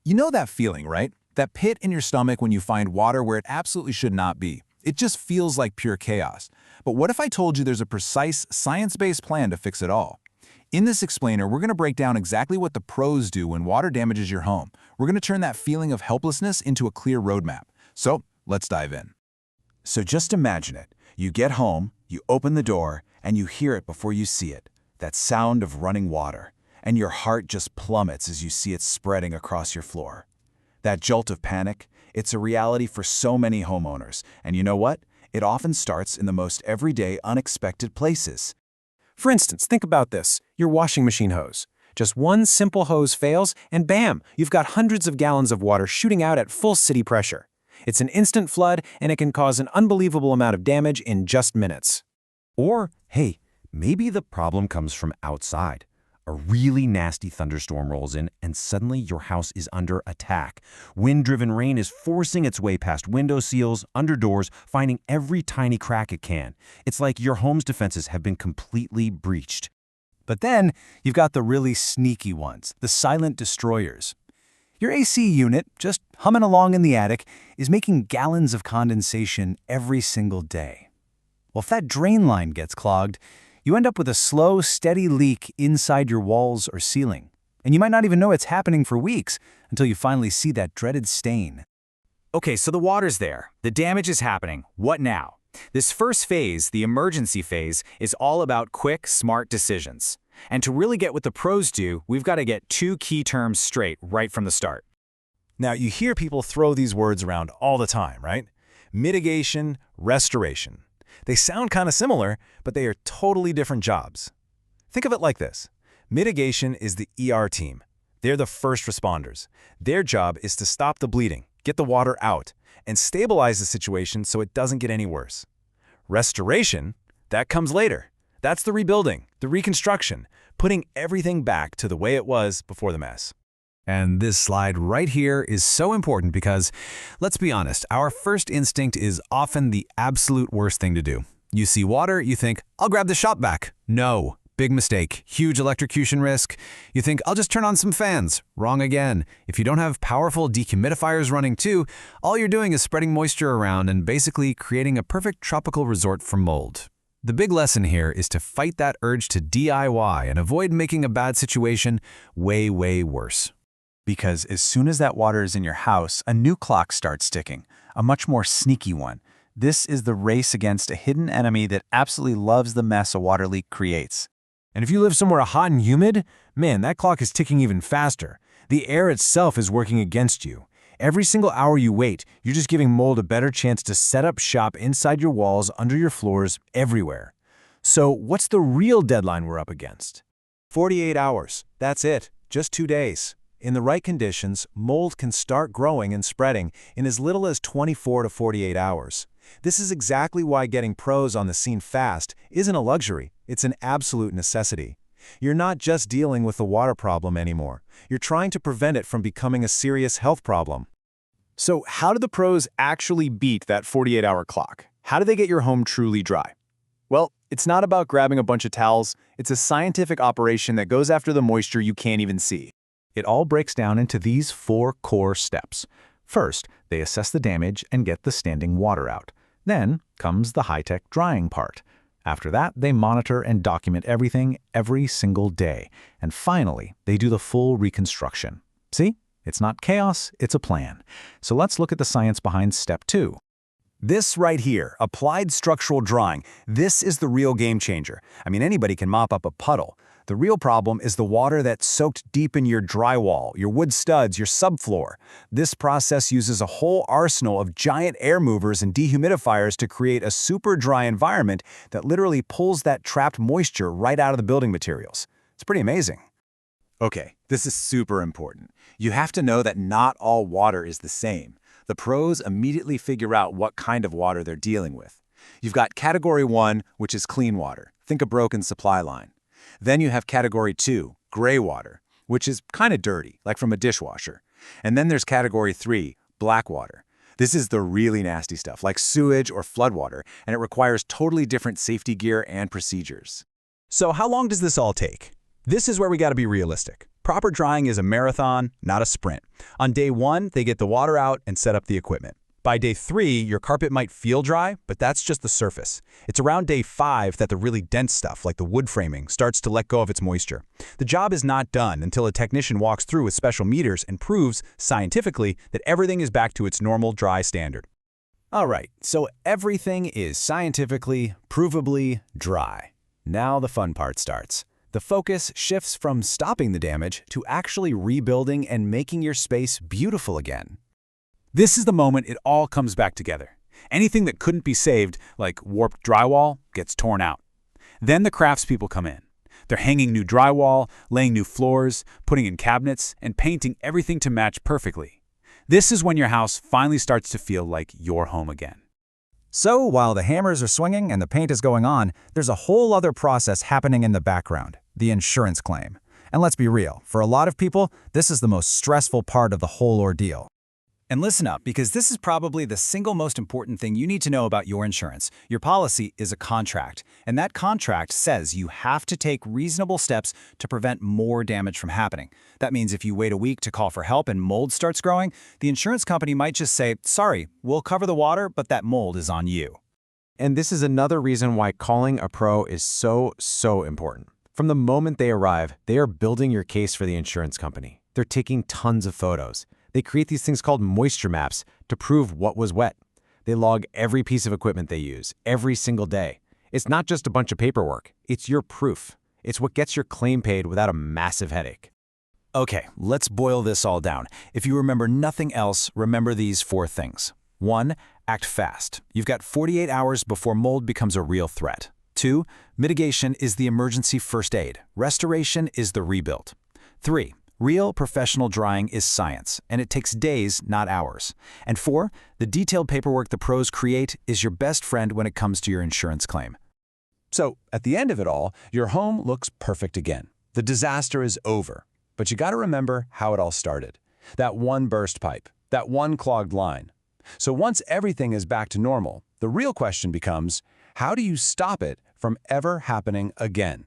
You know that feeling, right? That pit in your stomach when you find water where it absolutely should not be. It just feels like pure chaos. But what if I told you there's a precise, science-based plan to fix it all? In this explainer, we're going to break down exactly what the pros do when water damages your home. We're going to turn that feeling of helplessness into a clear roadmap. So, let's dive in. So just imagine it. You get home, you open the door, and you hear it before you see it. That sound of running water. And your heart just plummets as you see it spreading across your floor. That jolt of panic, it's a reality for so many homeowners. And you know what? It often starts in the most everyday, unexpected places. For instance, think about this, your washing machine hose. Just one simple hose fails, and bam, you've got hundreds of gallons of water shooting out at full city pressure. It's an instant flood, and it can cause an unbelievable amount of damage in just minutes. Or, hey, maybe the problem comes from outside. A really nasty thunderstorm rolls in, and suddenly your house is under attack. Wind-driven rain is forcing its way past window seals, under doors, finding every tiny crack it can. It's like your home's defenses have been completely breached. But then, you've got the really sneaky ones, the silent destroyers. Your AC unit, just humming along in the attic, is making gallons of condensation every single day. Well, if that drain line gets clogged, you end up with a slow, steady leak inside your walls or ceiling. And you might not even know it's happening for weeks until you finally see that dreaded stain. Okay, so the water's there. The damage is happening. What now? This first phase, the emergency phase, is all about quick, smart decisions. And to really get what the pros do, we've got to get two key terms straight right from the start. Now, you hear people throw these words around all the time, right? Mitigation, restoration. They sound kind of similar, but they are totally different jobs. Think of it like this. Mitigation is the ER team. They're the first responders. Their job is to stop the bleeding, get the water out, and stabilize the situation so it doesn't get any worse. Restoration, that comes later. That's the rebuilding, the reconstruction, putting everything back to the way it was before the mess. And this slide right here is so important because, let's be honest, our first instinct is often the absolute worst thing to do. You see water, you think, I'll grab the shop vac. No, big mistake, huge electrocution risk. You think, I'll just turn on some fans. Wrong again. If you don't have powerful dehumidifiers running too, all you're doing is spreading moisture around and basically creating a perfect tropical resort for mold. The big lesson here is to fight that urge to DIY and avoid making a bad situation way, way worse. Because as soon as that water is in your house, a new clock starts ticking, a much more sneaky one. This is the race against a hidden enemy that absolutely loves the mess a water leak creates. And if you live somewhere hot and humid, man, that clock is ticking even faster. The air itself is working against you. Every single hour you wait, you're just giving mold a better chance to set up shop inside your walls, under your floors, everywhere. So what's the real deadline we're up against? 48 hours. That's it. Just 2 days. In the right conditions, mold can start growing and spreading in as little as 24 to 48 hours. This is exactly why getting pros on the scene fast isn't a luxury, it's an absolute necessity. You're not just dealing with the water problem anymore. You're trying to prevent it from becoming a serious health problem. So how do the pros actually beat that 48-hour clock? How do they get your home truly dry? Well, it's not about grabbing a bunch of towels. It's a scientific operation that goes after the moisture you can't even see. It all breaks down into these 4 core steps. First, they assess the damage and get the standing water out. Then comes the high-tech drying part. After that, they monitor and document everything every single day. And finally, they do the full reconstruction. See? It's not chaos, it's a plan. So let's look at the science behind step 2. This right here, applied structural drying, this is the real game changer. I mean, anybody can mop up a puddle. The real problem is the water that's soaked deep in your drywall, your wood studs, your subfloor. This process uses a whole arsenal of giant air movers and dehumidifiers to create a super dry environment that literally pulls that trapped moisture right out of the building materials. It's pretty amazing. Okay, this is super important. You have to know that not all water is the same. The pros immediately figure out what kind of water they're dealing with. You've got Category 1, which is clean water. Think a broken supply line. Then you have Category 2, gray water, which is kind of dirty, like from a dishwasher. And then there's Category 3, black water. This is the really nasty stuff, like sewage or floodwater, and it requires totally different safety gear and procedures. So how long does this all take? This is where we got to be realistic. Proper drying is a marathon, not a sprint. On day 1, they get the water out and set up the equipment. By day 3, your carpet might feel dry, but that's just the surface. It's around day 5 that the really dense stuff, like the wood framing, starts to let go of its moisture. The job is not done until a technician walks through with special meters and proves, scientifically, that everything is back to its normal dry standard. All right, so everything is scientifically, provably dry. Now the fun part starts. The focus shifts from stopping the damage to actually rebuilding and making your space beautiful again. This is the moment it all comes back together. Anything that couldn't be saved, like warped drywall, gets torn out. Then the craftspeople come in. They're hanging new drywall, laying new floors, putting in cabinets, and painting everything to match perfectly. This is when your house finally starts to feel like your home again. So while the hammers are swinging and the paint is going on, there's a whole other process happening in the background, the insurance claim. And let's be real, for a lot of people, this is the most stressful part of the whole ordeal. And listen up, because this is probably the single most important thing you need to know about your insurance. Your policy is a contract, and that contract says you have to take reasonable steps to prevent more damage from happening. That means if you wait a week to call for help and mold starts growing, the insurance company might just say, sorry, we'll cover the water, but that mold is on you. And this is another reason why calling a pro is so important. From the moment they arrive, they are building your case for the insurance company. They're taking tons of photos. They create these things called moisture maps to prove what was wet. They log every piece of equipment they use, every single day. It's not just a bunch of paperwork. It's your proof. It's what gets your claim paid without a massive headache. Okay, let's boil this all down. If you remember nothing else, remember these 4 things. 1. Act fast. You've got 48 hours before mold becomes a real threat. 2. Mitigation is the emergency first aid. Restoration is the rebuild. 3. Real professional drying is science, and it takes days, not hours. And 4, the detailed paperwork the pros create is your best friend when it comes to your insurance claim. So, at the end of it all, your home looks perfect again. The disaster is over. But you gotta remember how it all started. That one burst pipe, that one clogged line. So once everything is back to normal, the real question becomes, how do you stop it from ever happening again?